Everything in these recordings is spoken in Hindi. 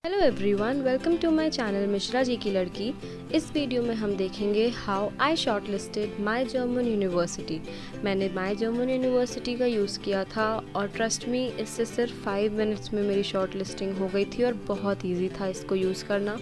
Hello everyone, welcome to my channel Mishra ji की लड़की। इस वीडियो में हम देखेंगे how I shortlisted my German university. मैंने माई जर्मन यूनिवर्सिटी का यूज़ किया था और ट्रस्ट मी, इससे सिर्फ 5 मिनट्स में मेरी शॉर्ट लिस्टिंग हो गई थी और बहुत इजी था इसको यूज़ करना।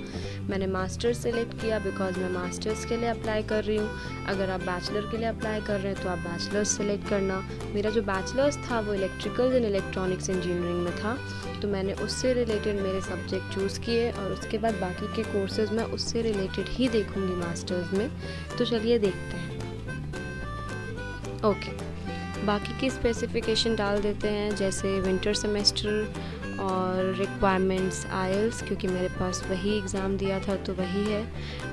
मैंने मास्टर्स सेलेक्ट किया बिकॉज मैं मास्टर्स के लिए अप्लाई कर रही हूँ। अगर आप बैचलर के लिए अप्लाई कर रहे हैं तो आप बैचलर्स सेलेक्ट करना। मेरा जो बैचलर्स था वो इलेक्ट्रिकल एंड इलेक्ट्रॉनिक्स इंजीनियरिंग में था, तो मैंने उससे रिलेटेड मेरे सब्जेक्ट चूज़ किए और उसके बाद बाकी के कोर्सेज़ मैं उससे रिलेटेड ही देखूंगी मास्टर्स में। तो चलिए देखते हैं। ओके, बाकी की स्पेसिफिकेशन डाल देते हैं, जैसे विंटर सेमेस्टर और रिक्वायरमेंट्स आइल्स, क्योंकि मेरे पास वही एग्ज़ाम दिया था तो वही है।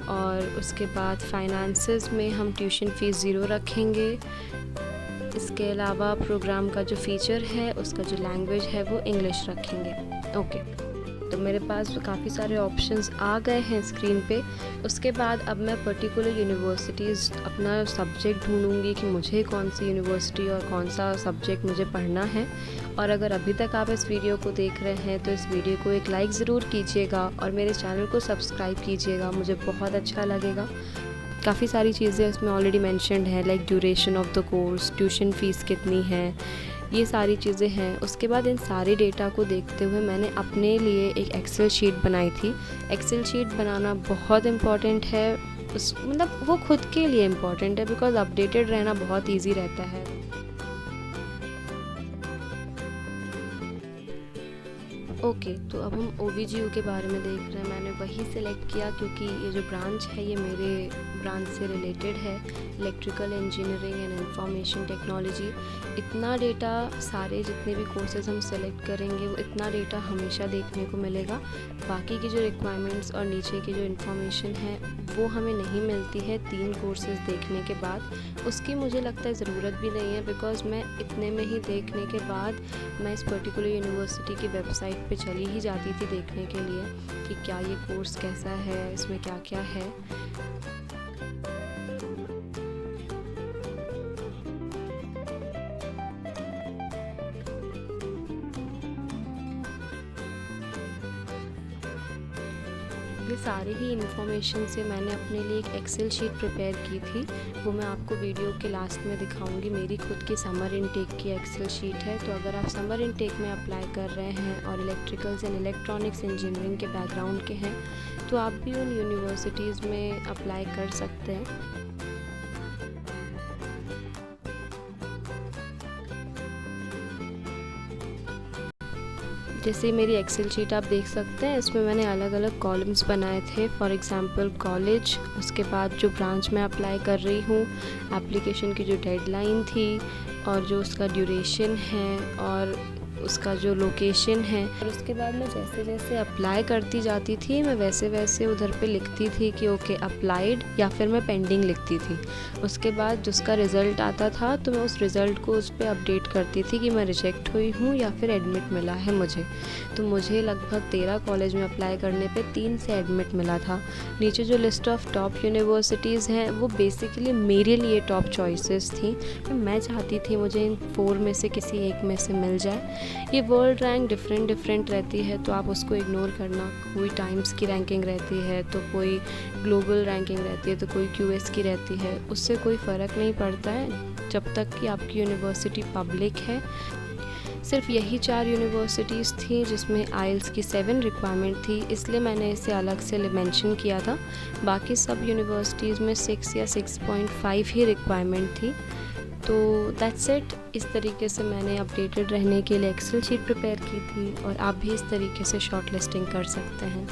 और उसके बाद फाइनेंसेस में हम ट्यूशन फ़ीस 0 रखेंगे। इसके अलावा प्रोग्राम का जो फ़ीचर है उसका जो लैंग्वेज है वो इंग्लिश रखेंगे। ओके, तो मेरे पास काफ़ी सारे ऑप्शंस आ गए हैं स्क्रीन पे। उसके बाद अब मैं पर्टिकुलर यूनिवर्सिटीज़ अपना सब्जेक्ट ढूंढूंगी कि मुझे कौन सी यूनिवर्सिटी और कौन सा सब्जेक्ट मुझे पढ़ना है। और अगर अभी तक आप इस वीडियो को देख रहे हैं तो इस वीडियो को एक लाइक ज़रूर कीजिएगा और मेरे चैनल को सब्सक्राइब कीजिएगा, मुझे बहुत अच्छा लगेगा। काफ़ी सारी चीज़ें इसमें ऑलरेडी मेंशन्ड है, like duration of the course, tuition fees कितनी है, ये सारी चीज़ें हैं। उसके बाद इन सारे डेटा को देखते हुए मैंने अपने लिए एक एक्सेल शीट बनाई थी। एक्सेल शीट बनाना बहुत इम्पॉर्टेंट है, मतलब वो खुद के लिए इम्पॉर्टेंट है बिकॉज अपडेटेड रहना बहुत ईजी रहता है। ओके, तो अब हम OVGU के बारे में देख रहे हैं। मैंने वही सिलेक्ट किया क्योंकि ये जो ब्रांच है ये मेरे ब्रांच से रिलेटेड है, electrical engineering and information technology. इतना डेटा, सारे जितने भी कोर्सेज हम सेलेक्ट करेंगे वो इतना डेटा हमेशा देखने को मिलेगा। बाकी की जो रिक्वायरमेंट्स और नीचे की जो इन्फॉर्मेशन है वो हमें नहीं मिलती है 3 कोर्सेज देखने के बाद। उसकी मुझे लगता है ज़रूरत भी नहीं है बिकॉज़ मैं इतने में ही देखने के बाद मैं इस पर्टिकुलर यूनिवर्सिटी की वेबसाइट पे चली ही जाती थी देखने के लिए कि क्या ये कोर्स कैसा है, इसमें क्या क्या है। ये सारे ही इन्फॉर्मेशन से मैंने अपने लिए एक एक्सेल शीट प्रिपेयर की थी, वो मैं आपको वीडियो के लास्ट में दिखाऊंगी। मेरी खुद की समर इनटेक की एक्सेल शीट है, तो अगर आप समर इनटेक में अप्लाई कर रहे हैं और इलेक्ट्रिकल्स एंड इलेक्ट्रॉनिक्स इंजीनियरिंग के बैकग्राउंड के हैं तो आप भी उन यूनिवर्सिटीज़ में अप्लाई कर सकते हैं। जैसे मेरी एक्सेल शीट आप देख सकते हैं, इसमें मैंने अलग अलग कॉलम्स बनाए थे। फॉर एग्ज़ाम्पल कॉलेज, उसके बाद जो ब्रांच में अप्लाई कर रही हूँ, एप्लीकेशन की जो डेडलाइन थी और जो उसका ड्यूरेशन है और उसका जो लोकेशन है। और उसके बाद मैं जैसे जैसे अप्लाई करती जाती थी मैं वैसे वैसे उधर पे लिखती थी कि ओके अप्लाइड, या फिर मैं पेंडिंग लिखती थी। उसके बाद जिसका रिज़ल्ट आता था तो मैं उस रिज़ल्ट को उस पर अपडेट करती थी कि मैं रिजेक्ट हुई हूँ या फिर एडमिट मिला है मुझे। तो मुझे लगभग 13 कॉलेज में अप्लाई करने पे 3 से एडमिट मिला था। नीचे जो लिस्ट ऑफ टॉप यूनिवर्सिटीज़ हैं वो बेसिकली मेरे लिए टॉप चॉइसेस थी। मैं चाहती थी मुझे इन 4 में से किसी एक में से मिल जाए। ये वर्ल्ड रैंक डिफरेंट रहती है तो आप उसको इग्नोर करना। कोई टाइम्स की रैंकिंग रहती है तो कोई ग्लोबल रैंकिंग रहती है तो कोई QS की रहती है, उससे कोई फ़र्क नहीं पड़ता है जब तक कि आपकी यूनिवर्सिटी पब्लिक है। सिर्फ यही 4 यूनिवर्सिटीज़ थी जिसमें आइल्स की 7 रिक्वायरमेंट थी, इसलिए मैंने इसे अलग से मेंशन किया था। बाकी सब यूनिवर्सिटीज़ में 6 या 6.5 ही रिक्वायरमेंट थी। तो दैट्स इट। इस तरीके से मैंने अपडेटेड रहने के लिए एक्सेल शीट प्रिपेयर की थी और आप भी इस तरीके से शॉर्ट लिस्टिंग कर सकते हैं।